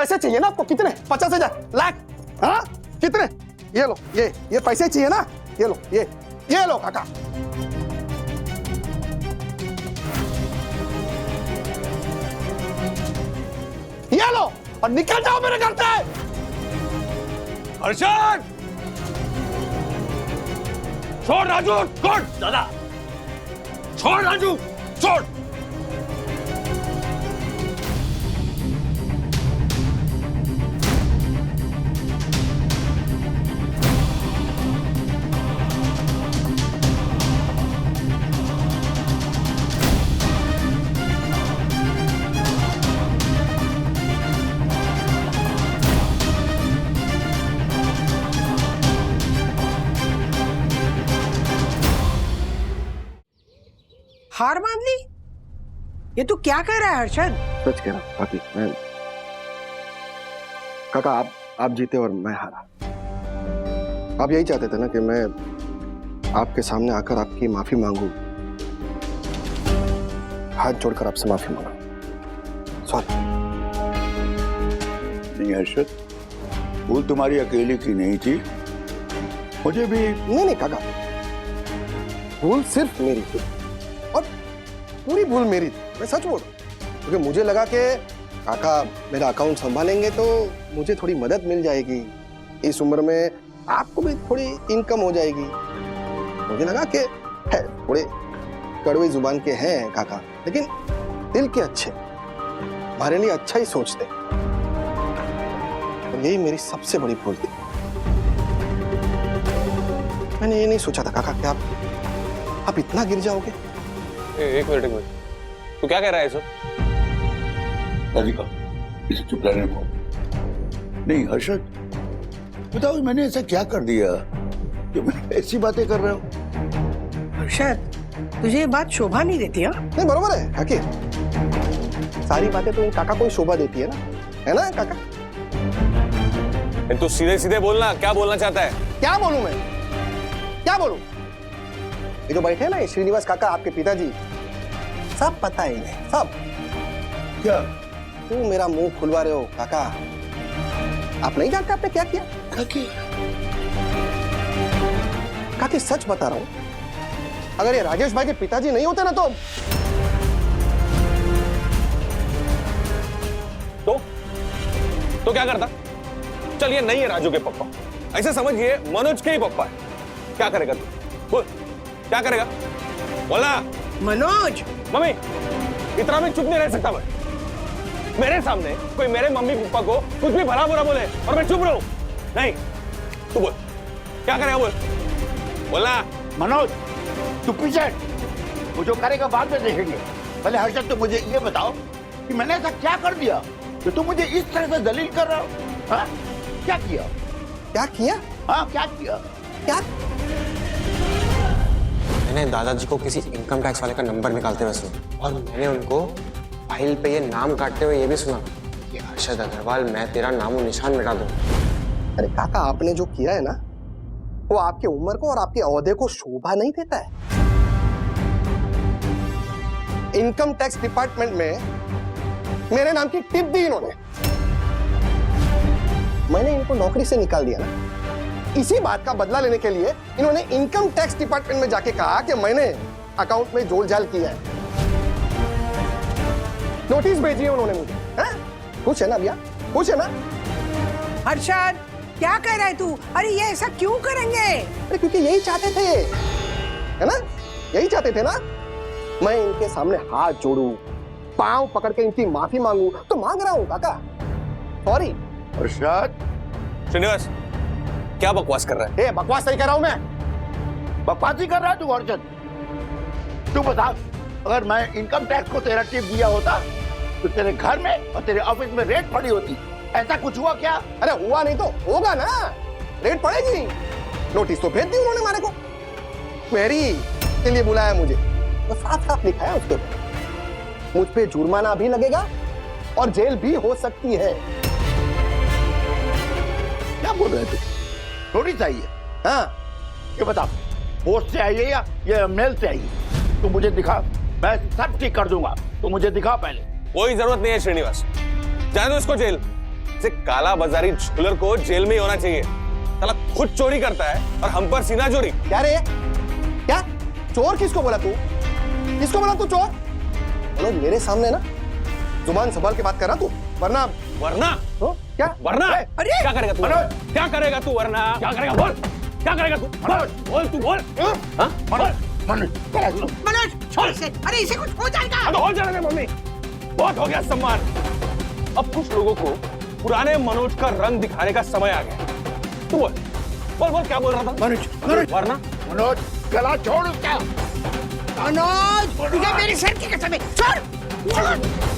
पैसे चाहिए ना आपको? कितने? 50,000 लाख? हाँ कितने? ये लो, ये पैसे चाहिए ना? ये लो, ये लो काका। ये लो और निकल जाओ मेरे घर से। अर्शद, छोड़ राजू, छोड़ दादा, छोड़ राजू, छोड़। हार मान ली? ये तू क्या कह रहा है हर्षद? सच कह रहा हूं भाभी, मैं काका आप जीते और मैं हारा। आप यही चाहते थे ना कि मैं आपके सामने आकर आपकी माफी मांगू, हाथ जोड़कर आपसे माफी मांगू। सॉरी। नहीं हर्षद, भूल तुम्हारी अकेले की नहीं थी, मुझे भी। नहीं काका, भूल सिर्फ मेरी थी और पूरी भूल मेरी थी, मैं सच बोल रहा हूं। क्योंकि मुझे लगा कि काका मेरा अकाउंट संभालेंगे तो मुझे थोड़ी मदद मिल जाएगी, इस उम्र में आपको भी थोड़ी इनकम हो जाएगी। मुझे लगा कि है थोड़े कड़वी जुबान के हैं काका, लेकिन दिल के अच्छे, हमारे लिए अच्छा ही सोचते। और यही मेरी सबसे बड़ी भूल थी। मैंने ये नहीं सोचा था काका कि आप इतना गिर जाओगे। एक मिनट, तू क्या कह रहा है सब? राधिका, इसे चुप रहने को। नहीं हर्षद, बताओ मैंने ऐसा क्या कर दिया कि मैं ऐसी बातें कर रहा हूँ? हर्षद, तुझे ये बात शोभा नहीं देती? हाँ नहीं बरोबर है काकी, सारी बातें तो इन काका को ही शोभा देती है ना काका? तू सीधे सीधे बोलना, क्या बोलना चाहता है? क्या बोलूं मैं, क्या बोलूं? ये जो बैठे हैं ना, ये श्रीनिवास काका, आपके पिताजी, सब पता है इन्हें, सब। क्या? क्यों मेरा मुंह खुलवा रहे हो काका? आप नहीं जानते आपने क्या किया? काकी, काकी सच बता रहा हूं, अगर ये राजेश भाई के पिताजी नहीं होते ना तो क्या करता? चल, ये नहीं है राजू के पापा, ऐसे समझिए मनोज के ही पापा है। क्या करेगा तू? बोल, क्या करेगा? बोला। मनोज। मम्मी, इतना भी चुप नहीं रह सकता मैं। मेरे सामने कोई मेरे मम्मी पापा को कुछ भी भला बुरा बोले और मैं चुप रहूं? नहीं, तू बोल, क्या करेगा? बोल, बोलना। मनोज, तू पीछे, वो जो करेगा बाद में देखेंगे। पहले हर्षद तो मुझे ये बताओ कि मैंने ऐसा क्या कर दिया कि तुम मुझे इस तरह से दलील कर रहा हो? हाँ? क्या किया? क्या किया? हाँ, क्या किया? क्या? मैंने दादाजी को किसी इनकम टैक्स वाले का नंबर निकालते हुए सुना, और मैंने उनको फाइल पे ये नाम काटते हुए ये भी सुना कि हर्षद अग्रवाल, मैं तेरा नामो निशान मिटा दूं। अरे काका, आपने जो किया है ना, वो आपके उम्र को और आपके ओहदे को शोभा नहीं देता है। इनकम टैक्स डिपार्टमेंट में मेरे नाम की टिप दी इन्होंने, मैंने इनको नौकरी से निकाल दिया ना। इसी बात का बदला लेने के लिए इन्होंने इनकम टैक्स डिपार्टमेंट में जाके कहा कि मैंने अकाउंट में जोलजाल किया है। नोटिस भेजी है उन्होंने मुझे। हैं? कुछ है ना भैया, कुछ है ना? हर्षद, क्या कह रहा है तू? अरे ये ऐसा क्यों करेंगे? अरे क्योंकि यही चाहते थे, है ना? यही चाहते थे ना, मैं इनके सामने हाथ जोड़ू, पांव पकड़ के इनकी माफी मांगू, तो मांग रहा हूं काका, सॉरी। हर्षद, श्रीनिवास, क्या बकवास कर रहा है? ए, बकवास नहीं कर रहा हूं मैं। बकवासी कर रहा है तू हर्षद? तू बता, अगर मैं इनकम टैक्स को तेरा टिप दिया होता तो तेरे घर में और तेरे ऑफिस में रेड पड़ी होती। ऐसा कुछ हुआ क्या? अरे हुआ नहीं तो होगा ना, रेड पड़ेगी। नोटिस तो भेज दी उन्होंने हमारे को, क्वेरी के लिए बुलाया मुझे, तो साफ साफ लिखा है उसके ऊपर, मुझ पे जुर्माना भी लगेगा और जेल भी हो सकती है। क्या बोल रहे तू? नोटिस आई है? हाँ, ये बता, पोस्ट से आई है या ये मेल से आई है? तू मुझे दिखा, मैं सब ठीक कर दूंगा। तू मुझे दिखा पहले। कोई जरूरत नहीं है श्रीनिवास, जाने दो इसको जेल। से काला बाजारी झूलर को जेल में ही होना चाहिए। साला खुद चोरी करता है और हम पर सीना चोरी। क्या रे? क्या चोर किसको बोला तू? किसको बोला तू चोर? मनोज मेरे सामने ना जुबान संभाल के बात कर रहा तू, वरना वरना तो क्या? वरना अरे! क्या करेगा तू? मनोज! क्या करेगा तू? वरना क्या करेगा? बोल क्या करेगा तू? बोल तू बोल। हाँ? बोल। मनोज छोड़ इसे, अरे इसे कुछ हो जाएगा। अब हो जाने दे मम्मी, बहुत हो गया सम्मान। अब कुछ लोगों को पुराने मनोज का रंग दिखाने का समय आ गया। तू बोल बोल बोल, क्या बोल रहा था? मनोज वरना मनोज गला छोड़ उसका। मनोज तुझे मेरी सर की कसम है, छोड़ छोड़।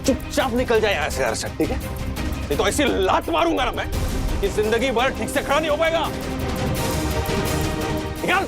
चुपचाप निकल जाए यहाँ से हर्षद, ठीक है? नहीं तो ऐसी लात मारूंगा ना मैं कि जिंदगी भर ठीक से खड़ा नहीं हो पाएगा। निकाल।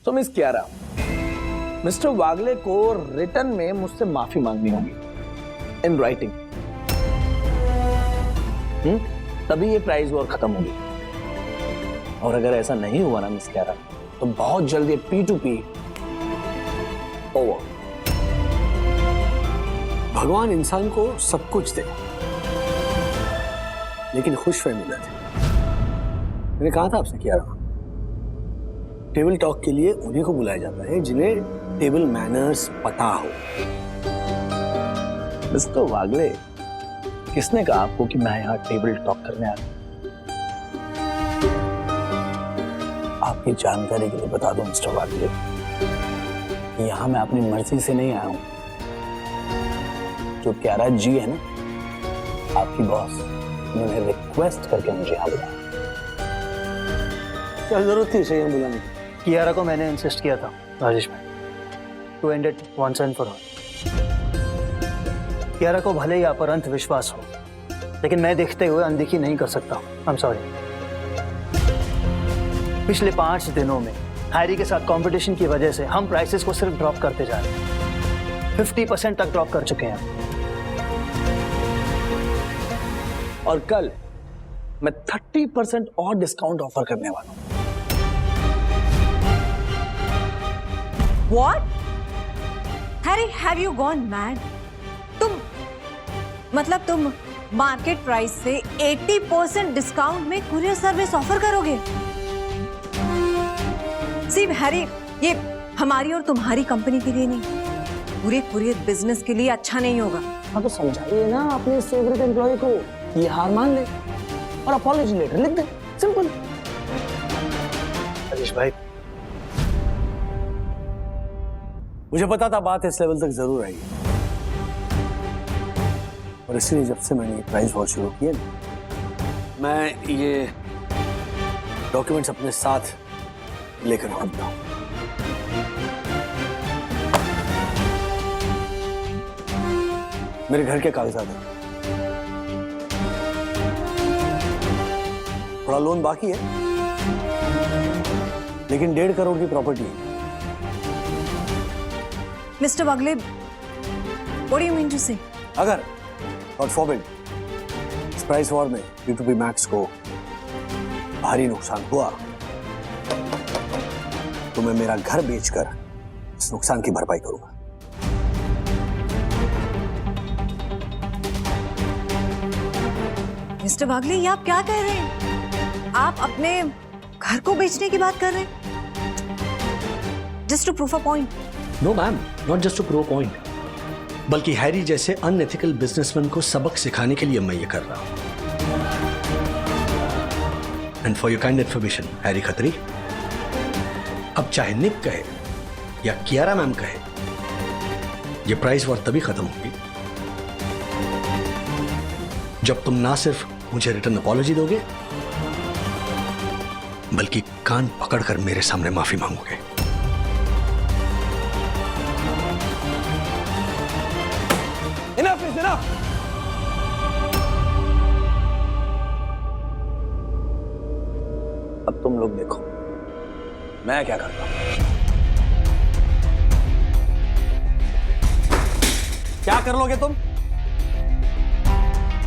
तो मिस कियारा, मिस्टर वागले को रिटर्न में मुझसे माफी मांगनी होगी इन राइटिंग। तभी ये प्राइज वॉर खत्म होगी। और अगर ऐसा नहीं हुआ ना मिस कियारा, तो बहुत जल्दी P2P ओवर। भगवान इंसान को सब कुछ दे, लेकिन खुशफहमी न दे। मैंने कहा था आपसे कियारा, टेबल टॉक के लिए उन्हीं को बुलाया जाता है जिन्हें टेबल मैनर्स पता हो। मिस्टर वागले, किसने कहा आपको कि मैं यहाँ टेबल टॉक करने आया? आपकी जानकारी के लिए बता दूं मिस्टर वागले, यहाँ मैं अपनी मर्जी से नहीं आया हूँ। जो कियारा जी है ना, आपकी बॉस, उन्होंने रिक्वेस्ट करके मुझे यहाँ बुलाया। क्या जरूरत थी इसे यहाँ बुलाने की? कियारा को मैंने इंसिस्ट किया था राजेश भाई, to end it once and for all. Kiara को भले ही आप पर अंत विश्वास हो, लेकिन मैं देखते हुए अनदेखी नहीं कर सकता। I am sorry. पिछले 5 दिनों में हैरी के साथ कंपटीशन की वजह से हम प्राइसेस को सिर्फ ड्रॉप करते जा रहे हैं। 50% तक ड्रॉप कर चुके हैं। और कल मैं 30% और डिस्काउंट ऑफर करने वाला हूँ। What? Harry, have you gone mad? तुम मार्केट प्राइस से 80% डिस्काउंट में कुरियर सर्विस ऑफर करोगे? सिर्फ हैरी, ये हमारी और तुम्हारी कंपनी के लिए नहीं, पूरे कुरियर बिजनेस के लिए अच्छा नहीं होगा। हाँ तो समझाइए ना अपने फेवरेट एम्प्लॉय को, ये हार मान ले और अपॉलॉजी लेटर लिख दे, सिंपल। राजेश भाई, मुझे पता था बात इस लेवल तक जरूर आएगी, और इसलिए जब से मैंने ये प्राइस वॉर शुरू किया ना, मैं ये डॉक्यूमेंट्स अपने साथ लेकर घूमता हूं। मेरे घर के कागजात हैं, थोड़ा लोन बाकी है, लेकिन 1.5 करोड़ की प्रॉपर्टी है। Mister Wagle, what do you mean to say? अगर God forbid इस प्राइस वॉर में P2P मैक्स को भारी नुकसान हुआ, तो मैं मेरा घर बेचकर इस नुकसान की भरपाई करूंगा। मिस्टर वागले, ये आप क्या कह रहे हैं? आप अपने घर को बेचने की बात कर रहे हैं? Just to proof a point. No ma'am, not just to prove a point, बल्कि हैरी जैसे अनएथिकल बिजनेसमैन को सबक सिखाने के लिए मैं ये कर रहा हूं। And for your kind information Harry Khatri, अब चाहे निक कहे या कियारा मैम कहे, ये प्राइस वॉर तभी खत्म होगी जब तुम ना सिर्फ मुझे रिटर्न अपॉलॉजी दोगे, बल्कि कान पकड़कर मेरे सामने माफी मांगोगे। Enough is enough. अब तुम लोग देखो मैं क्या करता हूं। क्या कर लोगे तुम?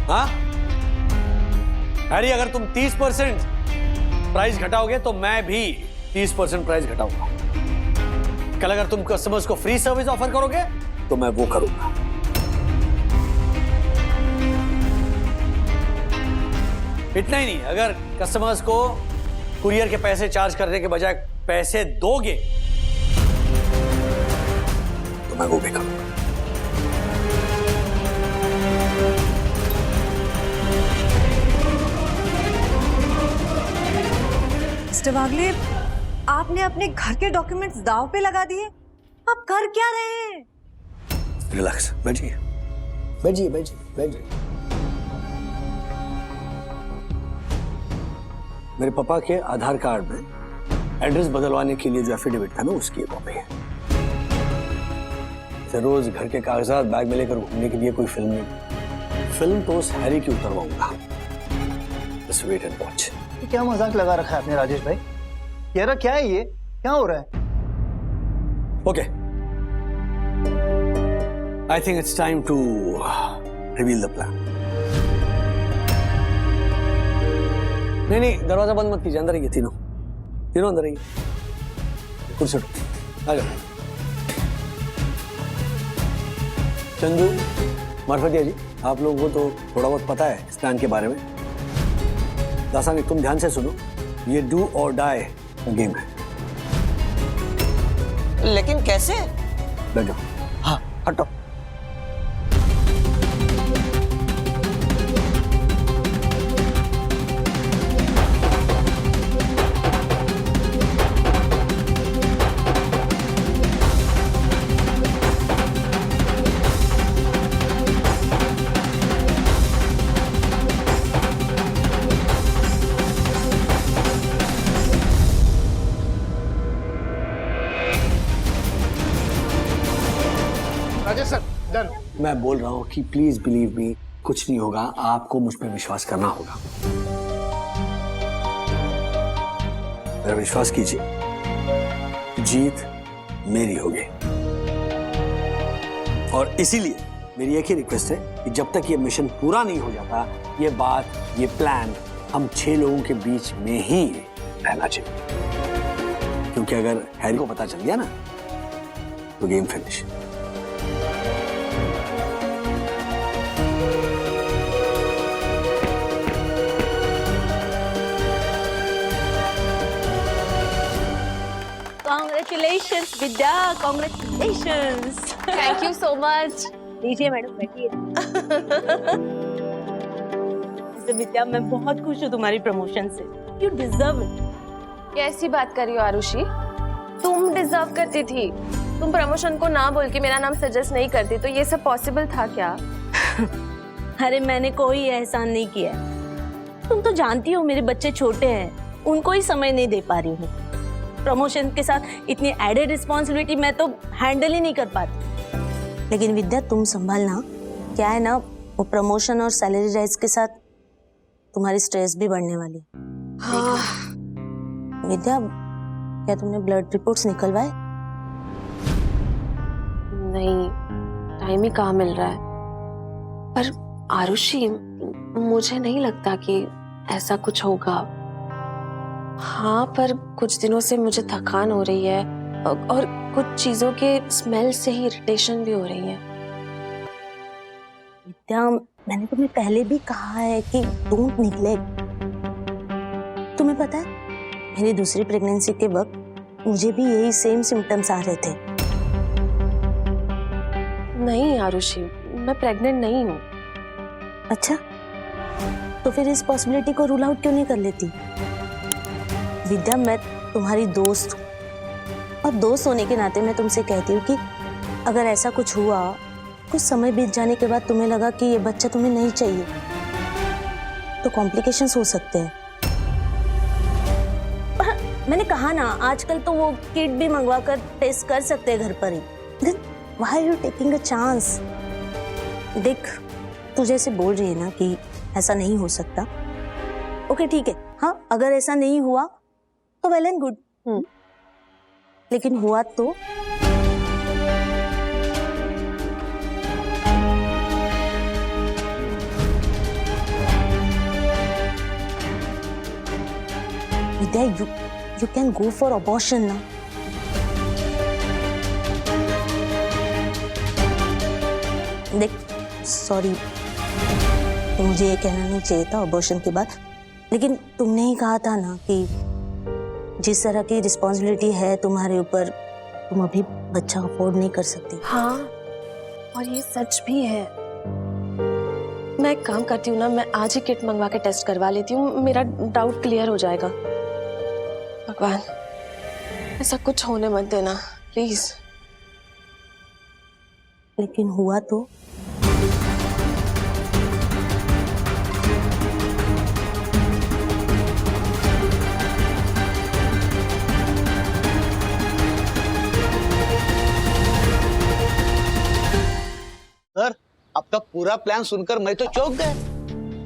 हाँ हैरी, अगर तुम 30% प्राइस घटाओगे तो मैं भी 30% प्राइस घटाऊंगा। कल अगर तुम कस्टमर्स को फ्री सर्विस ऑफर करोगे तो मैं वो करूंगा। इतना ही नहीं, अगर कस्टमर्स को कुरियर के पैसे चार्ज करने के बजाय पैसे दोगे तो मैं वो भी करूंगा। मिस्टर वागले, आपने अपने घर के डॉक्यूमेंट्स दांव पे लगा दिए। आप कर क्या रहे हैं? रिलैक्स, बैठिए बैठिए बैठिए बैठिए। मेरे पापा के आधार कार्ड में एड्रेस बदलवाने के लिए जो एफिडेविट था ना, उसकी कॉपी है। रोज घर के कागजात बैग में लेकर घूमने के लिए कोई फिल्म नहीं। फिल्म तो उस हैरी की उतरवाऊंगा। बस वेट एंड वॉच। क्या मजाक लगा रखा है आपने राजेश भाई? यार क्या है ये? क्या हो रहा है? Okay, I think it's time to reveal the plan. नहीं, दरवाजा बंद मत कीजिए, अंदर आइए। तीनों अंदर आइए। कुर्सी उठो, आ जाओ। चंदू, मार्फतिया जी, आप लोगों को तो थोड़ा बहुत पता है इस प्लान के बारे में। दासानिक, तुम ध्यान से सुनो, ये डू और डाई का गेम है। लेकिन कैसे? बैठो। हाँ, हटो। Rajesh sir, done. मैं बोल रहा हूं कि प्लीज बिलीव मी, कुछ नहीं होगा। आपको मुझ पर विश्वास करना होगा। मेरा विश्वास कीजिए, जीत मेरी होगी। और इसीलिए मेरी एक ही रिक्वेस्ट है कि जब तक ये मिशन पूरा नहीं हो जाता, ये बात, ये प्लान हम 6 लोगों के बीच में ही रहना चाहिए। क्योंकि अगर हैरी को पता चल गया ना, तो game finish. Congratulations, Vidya, congratulations. Thank you so much. लीजिए मैडम, बैठिए। विद्या, मैं बहुत खुश हूँ तुम्हारी प्रमोशन से। You deserve it. कैसी बात कर रही हो आरुषि? तुम डिजर्व करती थी। तुम प्रमोशन को ना बोल के मेरा नाम सजेस्ट नहीं करती तो ये सब पॉसिबल था क्या? अरे मैंने कोई एहसान नहीं किया। तुम तो जानती हो मेरे बच्चे छोटे हैं, उनको ही समय नहीं दे पा रही हूँ। प्रमोशन के साथ इतनी एडेड रिस्पॉन्सिबिलिटी मैं तो हैंडल ही नहीं कर पाती। लेकिन विद्या, तुम संभालना। क्या है ना, वो प्रमोशन और सैलरी राइज के साथ तुम्हारी स्ट्रेस भी बढ़ने वाली है। हाँ। विद्या, क्या तुमने ब्लड रिपोर्ट्स निकलवाए? नहीं, टाइम ही कहाँ मिल रहा है। पर आरुषि, मुझे नहीं लगता कि ऐसा कुछ होगा। हाँ, पर कुछ दिनों से मुझे थकान हो रही है और कुछ चीजों के स्मेल से ही इरिटेशन भी हो रही है। विद्या, मैंने तुम्हें पहले भी कहा है कि डोंट निग्लेक्ट। तुम्हें पता है, मेरी दूसरी प्रेगनेंसी के वक्त मुझे भी यही सेम सिम्टम्स आ रहे थे। नहीं आरुषि, मैं प्रेग्नेंट नहीं हूँ। अच्छा, तो फिर इस पॉसिबिलिटी को रूल आउट क्यों नहीं कर लेती? विद्या, मैं तुम्हारी दोस्त हूँ और दोस्त होने के नाते मैं तुमसे कहती हूँ कि अगर ऐसा कुछ हुआ, कुछ समय बीत जाने के बाद तुम्हें लगा कि ये बच्चा तुम्हें नहीं चाहिए, तो कॉम्प्लिकेशंस हो सकते हैं। पर मैंने कहा ना, आजकल तो वो किट भी मंगवा कर टेस्ट कर सकते हैं घर पर ही। Then why are you taking a chance? देख, तू जैसे बोल रही है ना कि ऐसा नहीं हो सकता, ओके ठीक है, हाँ अगर ऐसा नहीं हुआ तो वेल एंड गुड, लेकिन हुआ तो विद्या, you can go for abortion now. देख, सॉरी, मुझे ये कहना नहीं चाहिए था अबॉर्शन के बाद, लेकिन तुमने ही कहा था ना कि जिस तरह की रिस्पॉन्सिबिलिटी है तुम्हारे ऊपर, तुम अभी बच्चा अफोर्ड नहीं कर सकती। हाँ, और ये सच भी है। मैं एक काम करती हूँ ना, मैं आज ही किट मंगवा के टेस्ट करवा लेती हूँ, मेरा डाउट क्लियर हो जाएगा। भगवान, ऐसा कुछ होने मत देना प्लीज। लेकिन हुआ तो सर, आपका पूरा प्लान सुनकर मैं तो चौंक गया।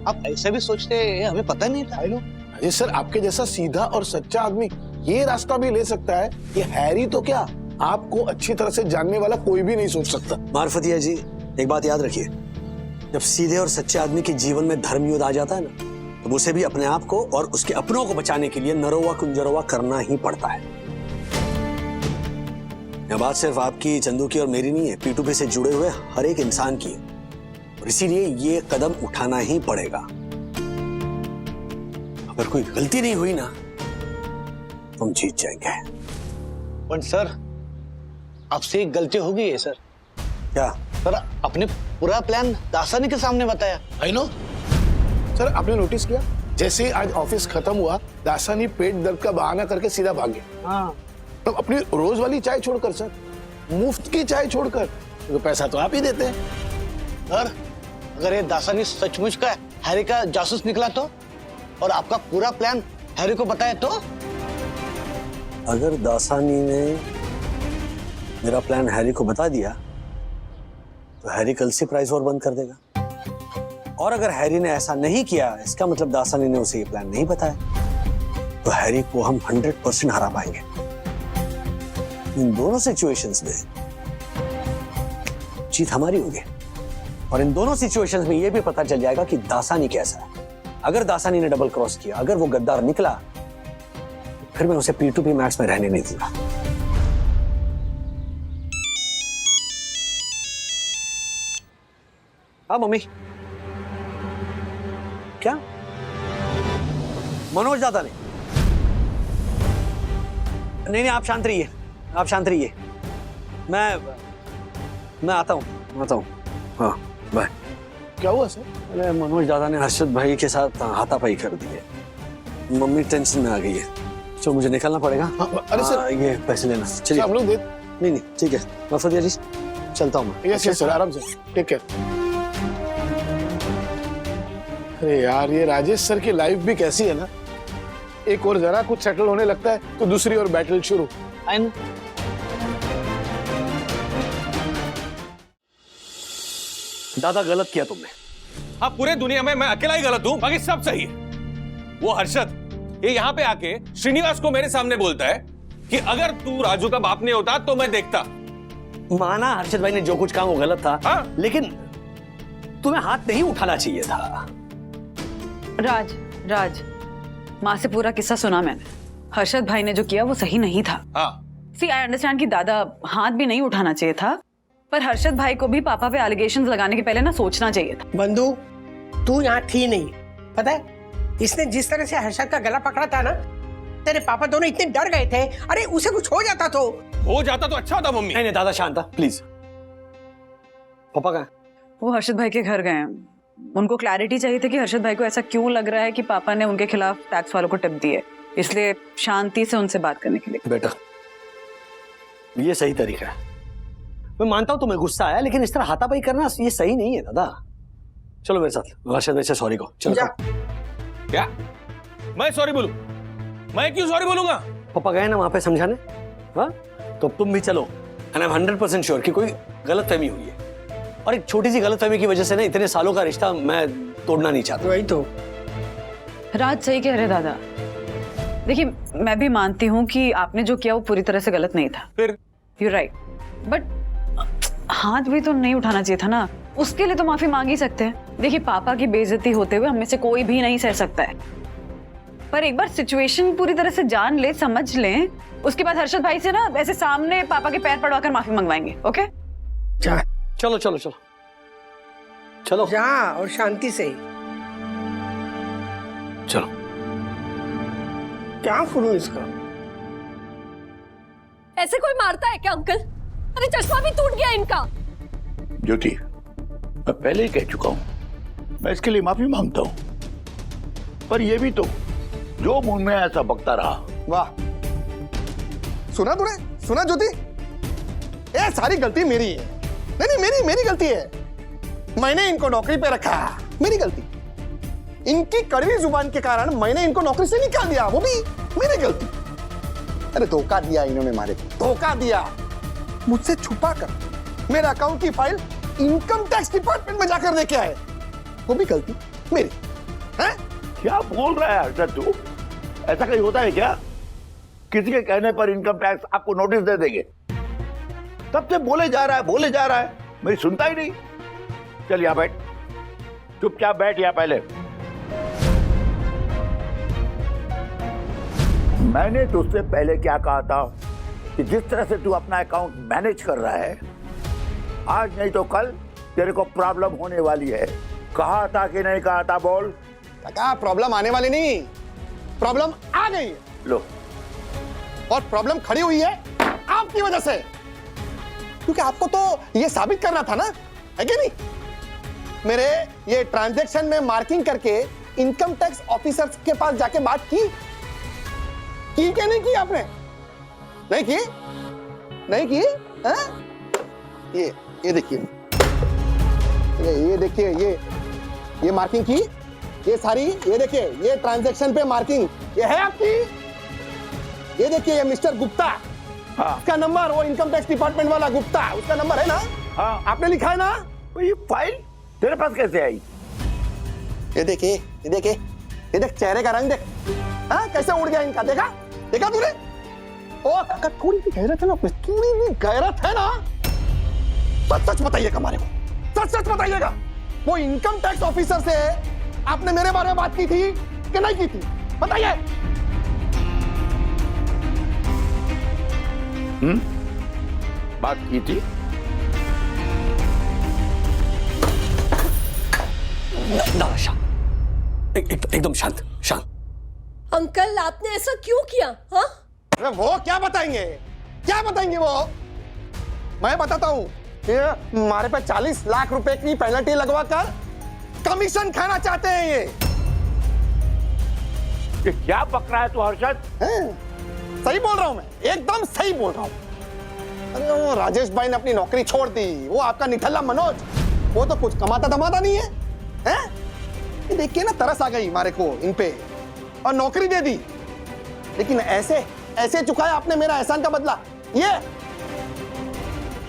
आप ऐसे भी सोचते हैं, हमें पता नहीं था। अरे सर, आपके जैसा सीधा और सच्चा आदमी ये रास्ता भी ले सकता है। ये हैरी तो क्या, आपको अच्छी तरह से जानने वाला कोई भी नहीं सोच सकता। मार्फतिया जी, एक बात याद रखिए, जब सीधे और सच्चे आदमी के जीवन में धर्म युद्ध आ जाता है ना, तो उसे भी अपने आप को और उसके अपनों को बचाने के लिए नरोवा कुंजरोवा करना ही पड़ता है। यह बात सिर्फ आपकी, चंदू की और मेरी नहीं है, P2P से जुड़े हुए हर एक इंसान की है, और इसीलिए ये कदम उठाना ही पड़ेगा। अगर कोई गलती नहीं हुई ना, तो हम जीत जाएंगे। पर सर, आपसे एक गलती हो गई है सर। क्या? सर, आपने पूरा प्लान दासानी के सामने बताया। आई नो सर, आपने नोटिस किया, जैसे ही आज ऑफिस खत्म हुआ, दासानी पेट दर्द का बहाना करके सीधा भाग गया। हाँ। तो अपनी रोज वाली चाय छोड़कर सर, मुफ्त की चाय छोड़कर, तो पैसा तो आप ही देते हैं। सर, अगर ये दासानी सचमुच का हैरी का जासूस निकला तो, और आपका पूरा प्लान हैरी को बताया तो? अगर दासानी ने मेरा प्लान हैरी को बता दिया, तो हैरी कल से प्राइस वॉर बंद कर देगा। और अगर हैरी ने ऐसा नहीं किया, इसका मतलब दासानी ने उसे ये प्लान नहीं बताया, तो हैरी को हम 100% हरा पाएंगे। इन दोनों सिचुएशंस में जीत हमारी होगी, और इन दोनों सिचुएशंस में यह भी पता चल जाएगा कि दासानी कैसा है। अगर दासानी ने डबल क्रॉस किया, अगर वो गद्दार निकला, तो फिर मैं उसे P2P मैच में रहने नहीं दूंगा। हाँ मम्मी, क्या? मनोज दादा ने? नहीं, आप शांत रहिए, आप शांत रहिए, मैं आता हूँ। हाँ, बाय। क्या हुआ सर? अरे मनोज दादा ने हर्षद भाई के साथ हाथापाई कर दी है। मम्मी टेंशन में आ गई है, तो मुझे निकलना पड़ेगा। अरे सर, ये पैसे लेना। चलिए हम लोग दे। नहीं, ठीक है, माफिया जी, चलता हूँ मैं। यस सर, आराम से, टेक केयर। अरे यार, ये राजेश सर की लाइफ भी कैसी है ना, एक और जरा कुछ सेटल होने लगता है तो दूसरी और बैटल शुरू। दादा, गलत किया तुमने। हाँ, पूरे दुनिया में मैं अकेला ही गलत हूँ, बाकी सब सही है। वो हर्षद ये यहाँ पे आके श्रीनिवास को मेरे सामने बोलता है कि अगर तू राजू का बाप नहीं होता तो मैं देखता। माना हर्षद भाई ने जो कुछ कहा वो गलत था। हाँ? लेकिन तुम्हें हाथ नहीं उठाना चाहिए था। राज, माँ से पूरा किस्सा सुना मैंने। हर्षद भाई ने जो किया वो सही नहीं था। सी, आई अंडरस्टैंड कि दादा हाथ भी नहीं उठाना चाहिए था, पर हर्षद भाई को भी पापा पे एलिगेशंस लगाने के पहले ना सोचना चाहिए था। बंधु, तू यहाँ थी नहीं, पता है? इसने जिस तरह से हर्षद का गला पकड़ा था ना, तेरे पापा दोनों इतने डर गए थे। अरे उसे कुछ हो जाता तो अच्छा होता मम्मी। नहीं, दादा शांत था, प्लीज। पापा कहाँ? वो हर्षद भाई के घर गए हैं। उनको क्लैरिटी चाहिए थी कि हर्षद भाई को ऐसा क्यों लग रहा है कि पापा ने उनके खिलाफ टैक्स वालों को टिप दी है। इसलिए शांति से उनसे बात करने के लिए। बेटा, ये सही तरीका है। मैं मानता हूं तुम्हें गुस्सा आया, लेकिन इस तरह हाथापाई करना ये सही नहीं है दादा। चलो मेरे साथ, अर्शद भाई से सॉरी को। चलो। क्या मैं सॉरी बोलूं? मैं क्यों सॉरी बोलूंगा? पापा गए ना वहां पे समझाने, हाँ? तो तुम भी चलो। एंड आई एम 100% श्योर कि कोई गलतफहमी हुई है, और एक छोटी सी गलतफहमी की वजह से ना इतने सालों का रिश्ता मैं तोड़ना नहीं चाहता। वही तो। राज सही कह रहे दादा। देखिए, मैं भी मानती हूँ कि आपने जो किया वो पूरी तरह से गलत नहीं था। फिर यू राइट, बट हाथ भी तो नहीं उठाना चाहिए था ना। उसके लिए तो माफी मांग ही सकते हैं। देखिए, पापा की बेइज्जती होते हुए हम में से कोई भी नहीं सह सकता है, पर एक बार सिचुएशन पूरी तरह से जान ले, समझ लें, उसके बाद हर्षद भाई से ना ऐसे सामने पापा के पैर पड़वाकर माफी मंगवाएंगे। ओके, चलो चलो चलो चलो जा, और शांति से। चलो। क्या करूं इसका? ऐसे कोई मारता है क्या अंकल? अरे चश्मा भी टूट गया इनका। ज्योति, मैं पहले ही कह चुका हूं, मैं इसके लिए माफी मांगता हूं, पर यह भी तो जो मुंह में ऐसा बकता रहा। वाह, सुना तूने? सुना ज्योति? ये सारी गलती मेरी है। नहीं, मेरी गलती है। मैंने इनको नौकरी पे रखा, मेरी गलती। इनकी कड़वी जुबान के कारण मैंने इनको नौकरी से निकाल दिया, वो भी मेरी गलती। अरे धोखा दिया इन्होंने, मारे धोखा दिया। मुझसे छुपा कर मेरे अकाउंट की फाइल इनकम टैक्स डिपार्टमेंट में जाकर लेके आए, वो भी गलती मेरी है। क्या बोल रहा है हर्षद तू? ऐसा कहीं होता है क्या? किसी के कहने पर इनकम टैक्स आपको नोटिस दे देंगे? तब से बोले जा रहा है, मेरी सुनता ही नहीं। चल यहाँ बैठ, चुपचाप बैठ यहाँ पहले। मैंने तुझसे पहले क्या कहा था कि जिस तरह से तू अपना अकाउंट मैनेज कर रहा है, आज नहीं तो कल तेरे को प्रॉब्लम होने वाली है। कहा था कि नहीं कहा था? बोल। काका, प्रॉब्लम आने वाली नहीं, प्रॉब्लम आ गई है। लो, और प्रॉब्लम खड़ी हुई है आपकी वजह से, क्योंकि आपको तो ये साबित करना था ना, है कि नहीं? मेरे ये ट्रांजैक्शन में मार्किंग करके इनकम टैक्स ऑफिसर्स के पास जाके बात की क्या नहीं की आपने? नहीं की? नहीं की? ये देखिए, ये देखिए, ये मार्किंग की, ये सारी, ये देखिए, ये ट्रांजैक्शन पे मार्किंग, ये है आपकी। ये देखिए, ये मिस्टर गुप्ता, हाँ, का नंबर, वो इनकम टैक्स डिपार्टमेंट वाला गुप्ता, उसका नंबर है ना? हाँ, आपने लिखा है ना? ये फाइल तेरे पास कैसे आई? ये देखिए, ये देखिए, ये देख चेहरे का रंग देख, हाँ, कैसे उड़ गया इनका। देखा तूने? ओ काका, थोड़ी सी गैरत है ना, थोड़ी भी गैरत है ना? सच बताइएगा हमारे को, सच बताइएगा। वो इनकम टैक्स ऑफिसर से आपने मेरे बारे में बात की थी कि नहीं की थी? बताइए। बात की थी। दादा शांत, एकदम शांत। अंकल, आपने ऐसा क्यों किया? हाँ? अरे वो क्या बताएंगे वो? मैं बताता हूँ। हमारे पे 40 लाख रुपए की पेनल्टी लगवा कर कमीशन खाना चाहते हैं ये क्या पक रहा है तू हर्षद? सही बोल रहा हूँ मैं, एकदम सही बोल रहा हूँ। अरे वो राजेश भाई ने अपनी नौकरी छोड़ दी, वो आपका निठल्ला मनोज, वो तो कुछ कमाता धमाता नहीं है, हैं? ये देख के ना तरस आ गई हमारे को इन पे, और नौकरी दे दी। लेकिन ऐसे चुकाया आपने मेरा एहसान का बदला। ये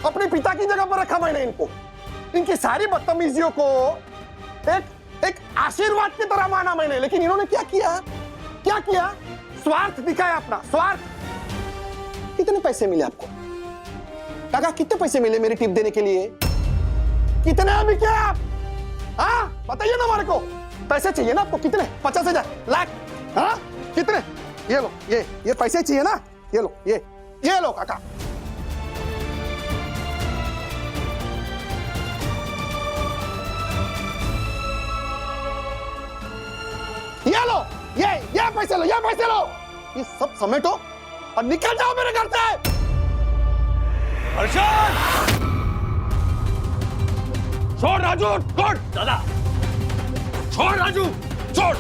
अपने पिता की जगह पर रखा मैंने इनको। इनकी सारी बदतमीजियों को एक आशीर्वाद की तरह माना मैंने, लेकिन इन्होंने क्या किया? स्वार्थ दिखाया अपना, स्वार्थ। कितने पैसे मिले आपको काका? कितने पैसे मिले मेरी टिप देने के लिए? कितने अभी क्या आप? हाँ, बताइए ना हमारे को। पैसे चाहिए ना आपको? कितने? 50,000, लाख? हाँ, कितने? ये लो, ये पैसे चाहिए ना? ये लो, ये लो काका। ये लो, ये पैसे लो, ये सब समेटो और निकल जाओ मेरे घर से। अर्शद! छोड़ राजू, छोड़ दादा, छोड़ राजू, छोड़।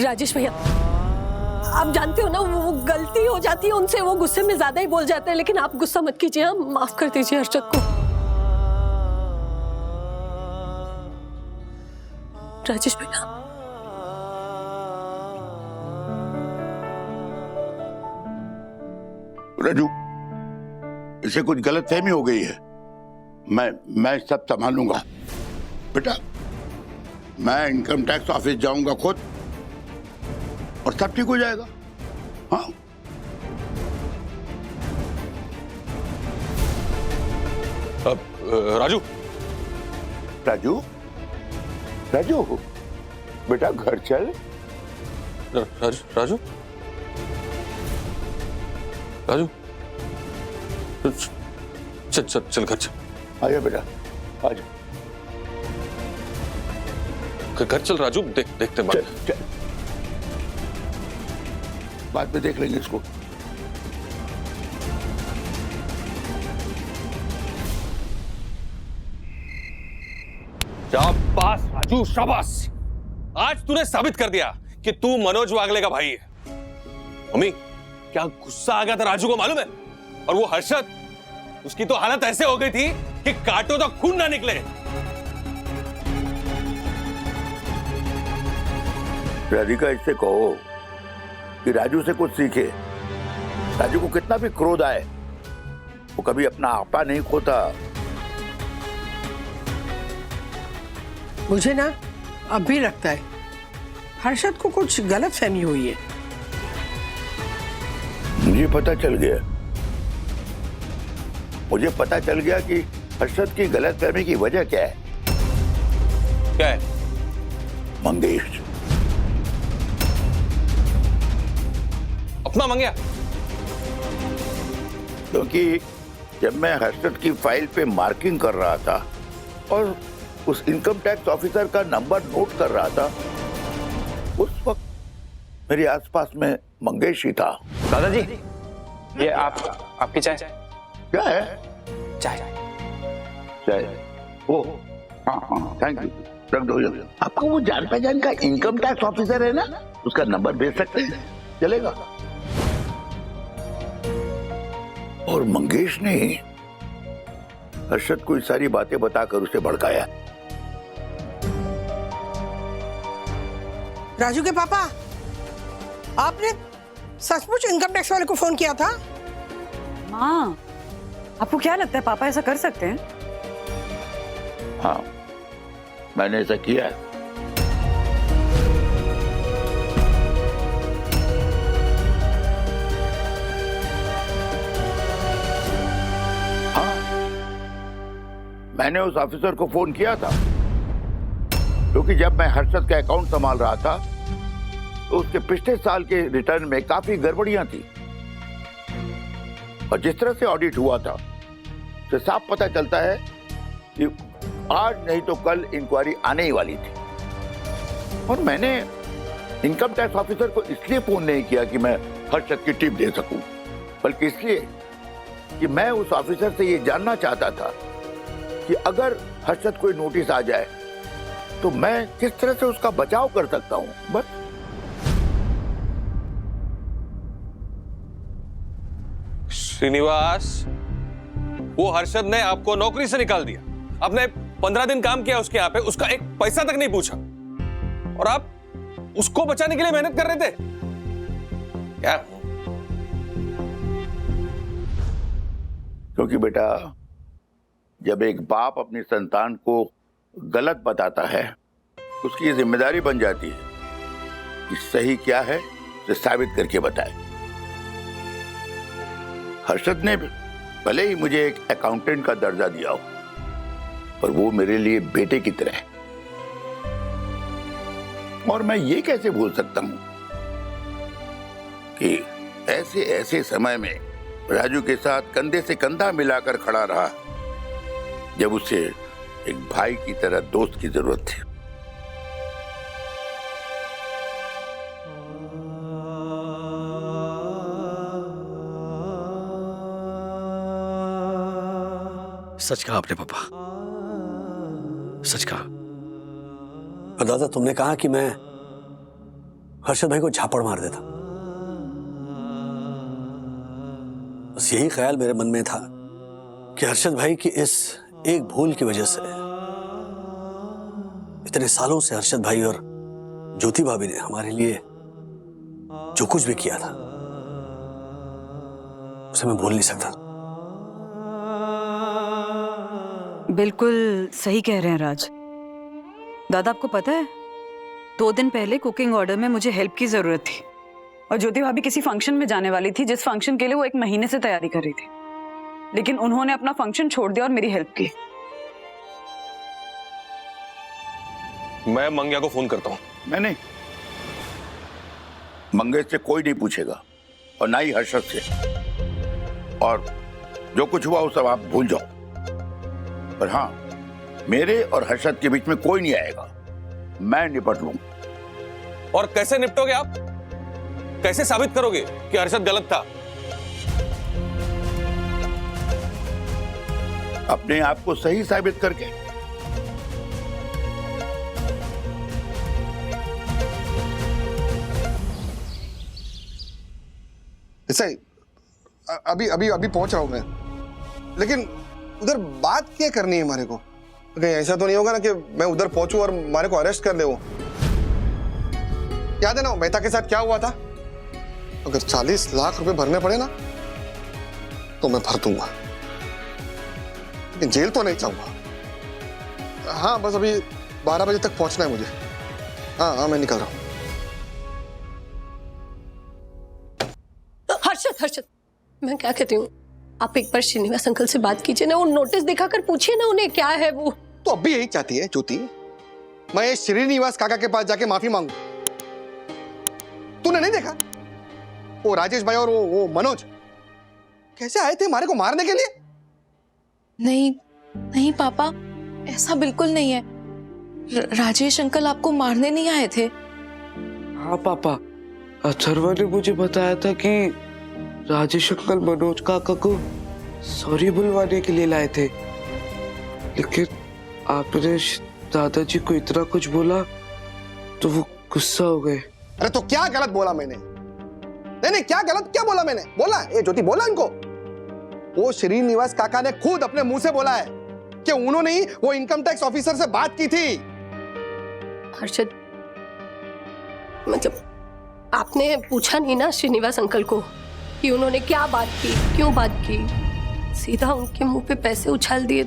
राजेश भैया, आप जानते हो ना वो गलती हो जाती है उनसे, वो गुस्से में ज्यादा ही बोल जाते हैं, लेकिन आप गुस्सा मत कीजिए, हम माफ कर दीजिए हर्षद को। राजेश भैया, राजू, इसे कुछ गलतफहमी हो गई है। मैं सब संभालूंगा बेटा। मैं इनकम टैक्स ऑफिस जाऊंगा खुद और सब ठीक हो जाएगा। हाँ, अब राजू राजू राजू बेटा घर चल। राजू राजू राजू चल चल चल घर चल। आजा बेटा, आजा। घर चल राजू, देखते हैं चल। बाद में देख लेंगे इसको। शाबाश राजू, शाबाश। आज तूने साबित कर दिया कि तू मनोज वागले का भाई है। मम्मी, क्या गुस्सा आ गया था राजू को मालूम है? और वो हर्षद, उसकी तो हालत ऐसे हो गई थी कि काटो तो खून ना निकले। राधिका, इससे कहो कि राजू से कुछ सीखे। राजू को कितना भी क्रोध आए, वो कभी अपना आपा नहीं खोता। मुझे ना अब भी लगता है हर्षद को कुछ गलत फहमी हुई है। मुझे पता चल गया कि हर्षद की गलतफहमी की वजह क्या है। क्या है? मंगेश। अपना मंगया? क्योंकि जब मैं हर्षद की फाइल पे मार्किंग कर रहा था और उस इनकम टैक्स ऑफिसर का नंबर नोट कर रहा था, उस वक्त मेरे आसपास में मंगेश ही था। दादाजी, ये आपकी चाय। क्या है? चाय। ओ, हाँ, थैंक यू। रख दो। आपको वो जान पहचान का इनकम टैक्स ऑफिसर है ना, उसका नंबर भेज सकते हैं, चलेगा? और मंगेश ने हर्षद को ये सारी बातें बताकर उसे भड़काया। राजू के पापा, आपने सचमुच इनकम टैक्स वाले को फोन किया था? माँ, आपको क्या लगता है पापा ऐसा कर सकते हैं? हाँ, मैंने ऐसा किया है। हाँ, मैंने उस ऑफिसर को फोन किया था, क्योंकि जब मैं हर्षद का अकाउंट संभाल रहा था तो उसके पिछले साल के रिटर्न में काफी गड़बड़ियां थी। और जिस तरह से ऑडिट हुआ था, तो साफ पता चलता है कि आज नहीं तो कल इंक्वायरी आने ही वाली थी। और मैंने इनकम टैक्स ऑफिसर को इसलिए फोन नहीं किया कि मैं हर्षद की टिप दे सकूं, बल्कि इसलिए कि मैं उस ऑफिसर से ये जानना चाहता था कि अगर हर्षद कोई नोटिस आ जाए तो मैं किस तरह से उसका बचाव कर सकता हूं। बस। श्रीनिवास, वो हर्षद ने आपको नौकरी से निकाल दिया। आपने 15 दिन काम किया उसके यहाँ पे, उसका एक पैसा तक नहीं पूछा, और आप उसको बचाने के लिए मेहनत कर रहे थे क्या? क्योंकि बेटा, जब एक बाप अपनी संतान को गलत बताता है, उसकी जिम्मेदारी बन जाती है कि सही क्या है उसे साबित करके बताए। हर्षद ने भले ही मुझे एक अकाउंटेंट का दर्जा दिया हो, पर वो मेरे लिए बेटे की तरह है। और मैं ये कैसे भूल सकता हूं कि ऐसे ऐसे समय में राजू के साथ कंधे से कंधा मिलाकर खड़ा रहा, जब उसे एक भाई की तरह दोस्त की जरूरत थी। सच कहा आपने पापा, सच कहा। और दादा, तुमने कहा कि मैं हर्षद भाई को झापड़ मार देता। बस यही ख्याल मेरे मन में था कि हर्षद भाई की इस एक भूल की वजह से इतने सालों से हर्षद भाई और ज्योति भाभी ने हमारे लिए जो कुछ भी किया था उसे मैं भूल नहीं सकता। बिल्कुल सही कह रहे हैं राज। दादा, आपको पता है 2 दिन पहले कुकिंग ऑर्डर में मुझे हेल्प की जरूरत थी और ज्योति भाभी किसी फंक्शन में जाने वाली थी जिस फंक्शन के लिए वो 1 महीने से तैयारी कर रही थी, लेकिन उन्होंने अपना फंक्शन छोड़ दिया और मेरी हेल्प की। मैं मंग्या को फोन करता हूँ। नहीं, मंगेश से कोई नहीं पूछेगा और ना ही हर्षद से, और जो कुछ हुआ वो सब आप भूल जाओ। पर हाँ, मेरे और हर्षद के बीच में कोई नहीं आएगा, मैं निपट लूंगा। और कैसे निपटोगे आप? कैसे साबित करोगे कि हर्षद गलत था? अपने आप को सही साबित करके। ऐसा ही अभी अभी अभी पहुंच रहा हूं मैं, लेकिन उधर बात क्या करनी है हमारे को? कहीं ऐसा तो नहीं होगा ना कि मैं उधर पहुंचूं और हमारे को अरेस्ट कर दे वो? याद है ना मेहता के साथ क्या हुआ था? अगर 40 लाख रुपए भरने पड़े ना तो मैं भर दूंगा, लेकिन जेल तो नहीं चाहूंगा। हाँ, बस अभी 12 बजे तक पहुंचना है मुझे। हाँ, मैं निकल रहा हूं। हर्षद, मैं क्या कहती हूँ, आप एक बार श्रीनिवास अंकल से बात कीजिए ना, वो नोटिस दिखाकर पूछिए ना उन्हें क्या है वो। तो अब भी यही चाहती है ज्योति, मैं श्रीनिवास काका के पास जाके माफी मांगू? तूने नहीं देखा वो राजेश भाई और वो मनोज कैसे आए थे हमारे को मारने के लिए? नहीं पापा, ऐसा बिल्कुल नहीं है। राजेश अंकल आपको मारने नहीं आए थे। हाँ पापा, अथर्वा ने मुझे बताया था कि राजेश अंकल मनोज काका को सॉरी बुलवाने के लिए लाए थे, लेकिन आपने दादाजी को इतना कुछ बोला तो वो गुस्सा हो गए। अरे तो क्या गलत बोला मैंने? नहीं, क्या बोला मैंने? बोला ये ज्योति, बोला इनको। वो श्रीनिवास काका ने खुद अपने मुंह से बोला है कि उन्होंने ही वो इनकम टैक्स ऑफिसर से बात की थी। हर्षद, मतलब आपने पूछा नहीं ना श्रीनिवास अंकल को कि उन्होंने क्या बात की, क्यों बात की? सीधा उनके मुंह पे पैसे उछाल दिए।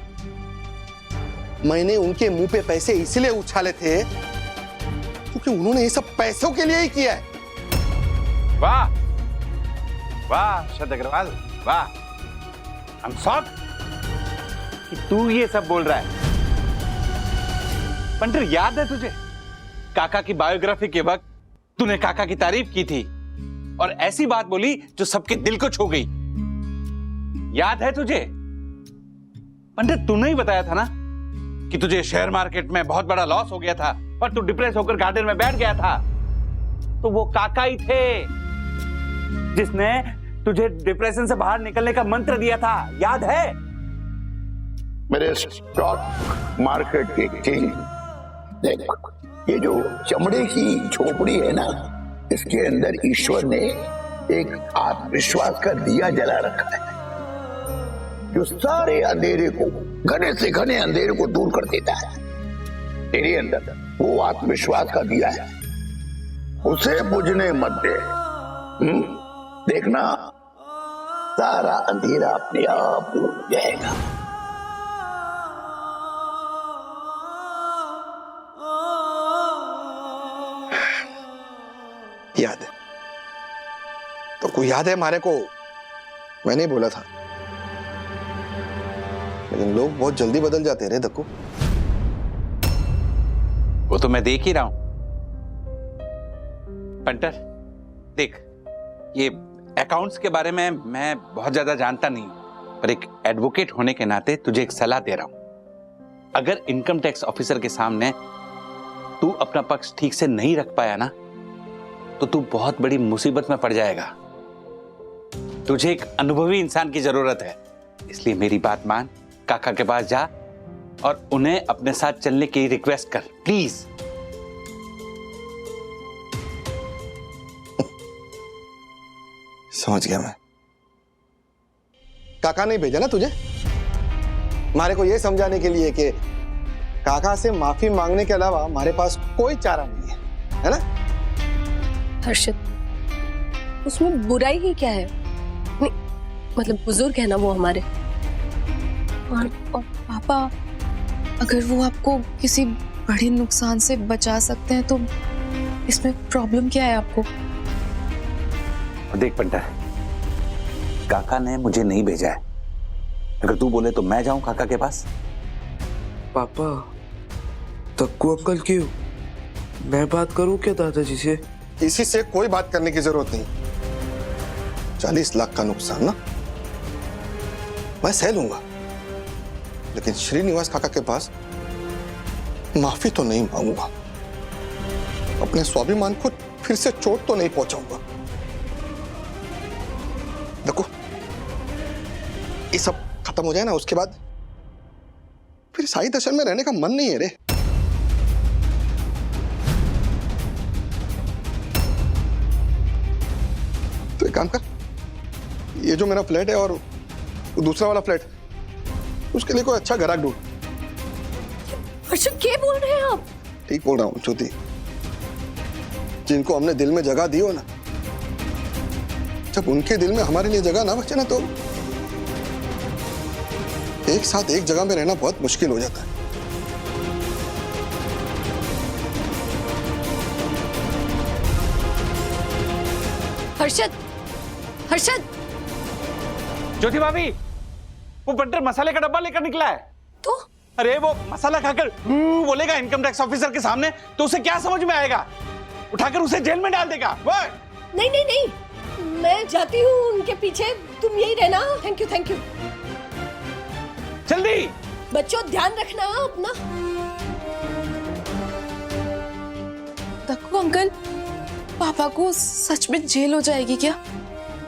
मैंने उनके मुंह पे पैसे इसलिए उछाले थे क्योंकि उन्होंने ये सब पैसों के लिए ही किया है। वाह वाह हर्षद अग्रवाल, वाह। I'm shocked कि तू ये सब बोल रहा है। पंटर, याद है तुझे काका की बायोग्राफी के वक्त तूने काका की तारीफ की थी और ऐसी बात बोली जो सबके दिल को छू गई? याद है तुझे? पंडित, तूने ही बताया था ना कि तुझे शेयर मार्केट में बहुत बड़ा लॉस हो गया था और तू डिप्रेस होकर गार्डन में बैठ गया था। तो वो काका ही थे जिसने तुझे डिप्रेशन से बाहर निकलने का मंत्र दिया था, याद है? मेरे स्टॉक मार्केट के किंग, देख, ये जो चमड़े की झोपड़ी है ना, इसके अंदर ईश्वर ने एक आत्मविश्वास का दिया जला रखा है जो सारे अंधेरे को, घने से घने अंधेरे को दूर कर देता है। तेरे अंदर वो आत्मविश्वास का दिया है, उसे बुझने मत दे। देखना सारा अंधेरा अपने आप उड़ जाएगा। याद है तो कोई याद है हमारे को? मैंने बोला था, लेकिन लोग बहुत जल्दी बदल जाते हैं रे धक्कू। वो तो मैं देख ही रहा हूं। पंटर, देख, ये अकाउंट्स के बारे में मैं बहुत ज्यादा जानता नहीं, पर एक एडवोकेट होने के नाते तुझे एक सलाह दे रहा हूं। अगर इनकम टैक्स ऑफिसर के सामने तू अपना पक्ष ठीक से नहीं रख पाया ना, तो तू बहुत बड़ी मुसीबत में पड़ जाएगा। तुझे एक अनुभवी इंसान की जरूरत है, इसलिए मेरी बात मान, काका के पास जा और उन्हें अपने साथ चलने की रिक्वेस्ट कर, प्लीज। समझ गया मैं। काका ने भेजा ना तुझे हमारे को ये समझाने के लिए कि काका से माफी मांगने के अलावा हमारे पास कोई चारा नहीं है ना? हर्षद, उसमें बुराई ही क्या है? नहीं, मतलब बुजुर्ग है ना वो हमारे। और पापा, अगर वो आपको किसी बड़े नुकसान से बचा सकते हैं तो इसमें प्रॉब्लम क्या है आपको? देख पंटा, काका ने मुझे नहीं भेजा है। अगर तू बोले तो मैं जाऊं काका के पास। पापा, तक्कू अंकल क्यों? मैं बात करूं क्या दादाजी से? किसी से कोई बात करने की जरूरत नहीं। 40 लाख का नुकसान ना मैं सह लूंगा, लेकिन श्रीनिवास काका के पास माफी तो नहीं मांगूंगा। अपने स्वाभिमान को फिर से चोट तो नहीं पहुंचाऊंगा। देखो, ये सब खत्म हो जाए ना, उसके बाद फिर साई दर्शन में रहने का मन नहीं है रे। तो एक काम कर, ये जो मेरा फ्लैट है और दूसरा वाला फ्लैट, उसके लिए कोई अच्छा ग्राहक ढूंढ। हर्षद, क्या बोल रहे हैं आप? ठीक बोल रहा हूँ ज्योति। जिनको हमने दिल में जगह दी हो ना, जब उनके दिल में हमारे लिए जगह ना बचे ना, तो एक साथ एक जगह में रहना बहुत मुश्किल हो जाता है। हर्षद, हर्षद! ज्योति भाभी, वो बंटर मसाले का डब्बा लेकर निकला है। तो? अरे वो मसाला खाकर बोलेगा इनकम टैक्स ऑफिसर के सामने, तो उसे क्या समझ में आएगा? उठाकर उसे जेल में डाल देगा। नहीं नहीं नहीं, मैं जाती हूँ उनके पीछे, तुम यही रहना। Thank you, thank you. जल्दी बच्चों, ध्यान रखना अपना। तक्कू अंकल, पापा को सच में जेल हो जाएगी क्या?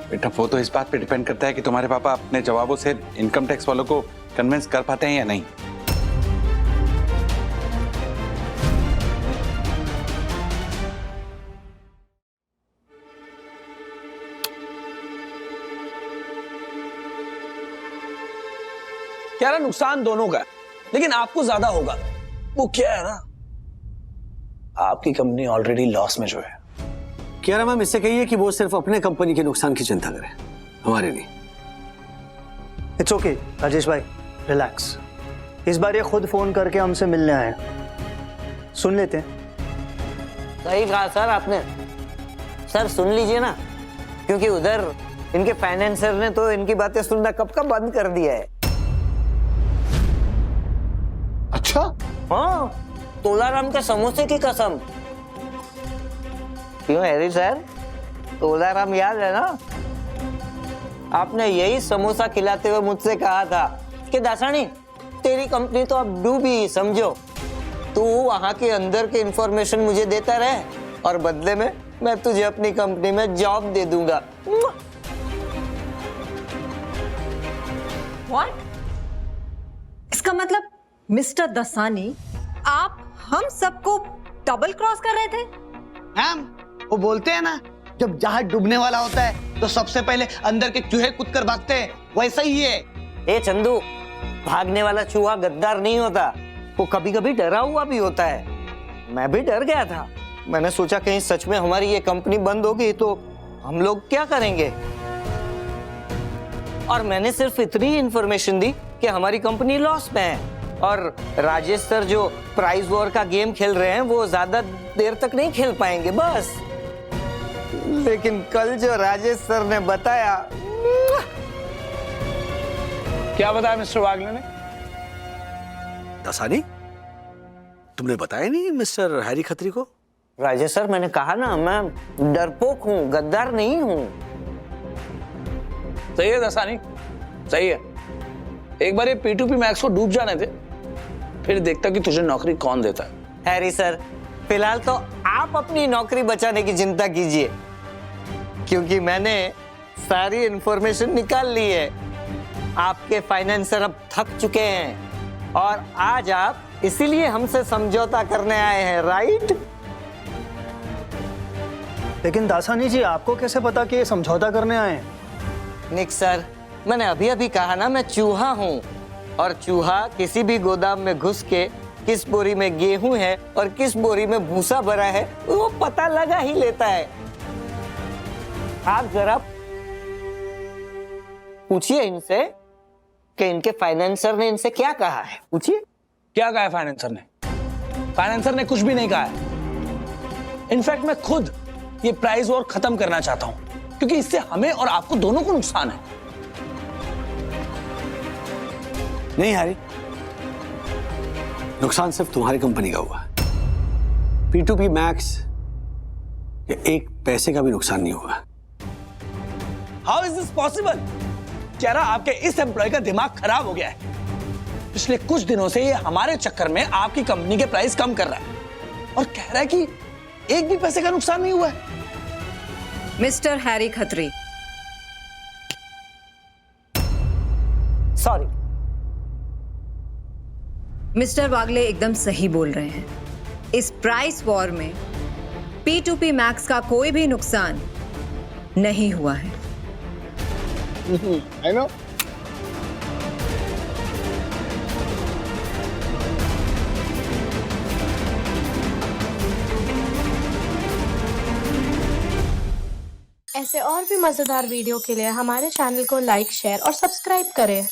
बेटा, वो तो इस बात पे डिपेंड करता है कि तुम्हारे पापा अपने जवाबों से इनकम टैक्स वालों को कन्विंस कर पाते हैं या नहीं। कह रहा नुकसान दोनों का है, लेकिन आपको ज्यादा होगा। वो क्या है ना, आपकी कंपनी ऑलरेडी लॉस में जो है। कह रहा मैम, इससे कहिए कि वो सिर्फ अपने कंपनी के नुकसान की चिंता करे, हमारे नहीं। इट्स ओके राजेश भाई, रिलैक्स। इस बार ये खुद फोन करके हमसे मिलने आए, सुन लेते हैं। सही कहा सर आपने। सर सुन लीजिए ना, क्योंकि उधर इनके फाइनेंसर ने तो इनकी बातें सुनना कब का बंद कर दिया है। अच्छा? हाँ, तोलाराम के समोसे की कसम। क्यों हैरी सर, तोलाराम याद है ना? आपने यही समोसा खिलाते हुए मुझसे कहा था कि दासानी, तेरी कंपनी तो अब डूबी, समझो। तू वहां के अंदर के इंफॉर्मेशन मुझे देता रहे और बदले में मैं तुझे अपनी कंपनी में जॉब दे दूंगा। What? इसका मतलब मिस्टर दसानी, आप हम सबको डबल क्रॉस कर रहे थे? मैम, वो बोलते हैं ना, जब जहाज डूबने वाला होता है तो सबसे पहले अंदर के चूहे कूदकर भागते हैं, वैसा ही है। ए चंदू, भागने वाला चूहा गद्दार नहीं होता, वो कभी कभी डरा हुआ भी होता है। मैं भी डर गया था। मैंने सोचा कहीं सच में हमारी ये कंपनी बंद होगी तो हम लोग क्या करेंगे। और मैंने सिर्फ इतनी इंफॉर्मेशन दी कि हमारी कंपनी लॉस में है और राजेश सर जो प्राइस वॉर का गेम खेल रहे हैं वो ज्यादा देर तक नहीं खेल पाएंगे, बस। लेकिन कल जो राजेश सर ने बताया। क्या बताया मिस्टर वागले ने? दसानी, तुमने बताया नहीं मिस्टर हैरी खत्री को? राजेश सर, मैंने कहा ना, मैं डरपोक हूँ, गद्दार नहीं हूँ। सही है दसानी, सही है। एक बार ये P2P मैक्स को डूब जाने दे, फिर देखता कि तुझे नौकरी कौन देता है। हैरी सर, फिलहाल तो आप अपनी नौकरी बचाने की चिंता कीजिए, क्योंकि मैंने सारी इंफॉर्मेशन निकाल ली है। आपके फाइनेंसर अब थक चुके हैं और आज आप इसीलिए हमसे समझौता करने आए हैं, राइट? लेकिन दासानी जी, आपको कैसे पता कि ये समझौता करने आए हैं? निक सर, मैंने अभी अभी कहा ना, मैं चूहा हूँ, और चूहा किसी भी गोदाम में घुस के किस बोरी में गेहूं है और किस बोरी में भूसा भरा है वो पता लगा ही लेता है। आप जरा पूछिए इनसे कि इनके फाइनेंसर ने इनसे क्या कहा है। पूछिए। क्या कहा है फाइनेंसर ने? फाइनेंसर ने कुछ भी नहीं कहा है। इनफैक्ट मैं खुद ये प्राइस वॉर खत्म करना चाहता हूं, क्योंकि इससे हमें और आपको दोनों को नुकसान है। नहीं हैरी, नुकसान सिर्फ तुम्हारी कंपनी का हुआ। P2P मैक्स के एक पैसे का भी नुकसान नहीं हुआ। How is this possible? क्या रहा आपके इस एम्प्लॉय का दिमाग खराब हो गया है? पिछले कुछ दिनों से ये हमारे चक्कर में आपकी कंपनी के प्राइस कम कर रहा है और कह रहा है कि एक भी पैसे का नुकसान नहीं हुआ है। Mister Harry Khatri, sorry. Mister Wagle एकदम सही बोल रहे हैं। इस प्राइस वॉर में P2P मैक्स का कोई भी नुकसान नहीं हुआ है। I know. ऐसे और भी मजेदार वीडियो के लिए हमारे चैनल को लाइक, शेयर और सब्सक्राइब करें।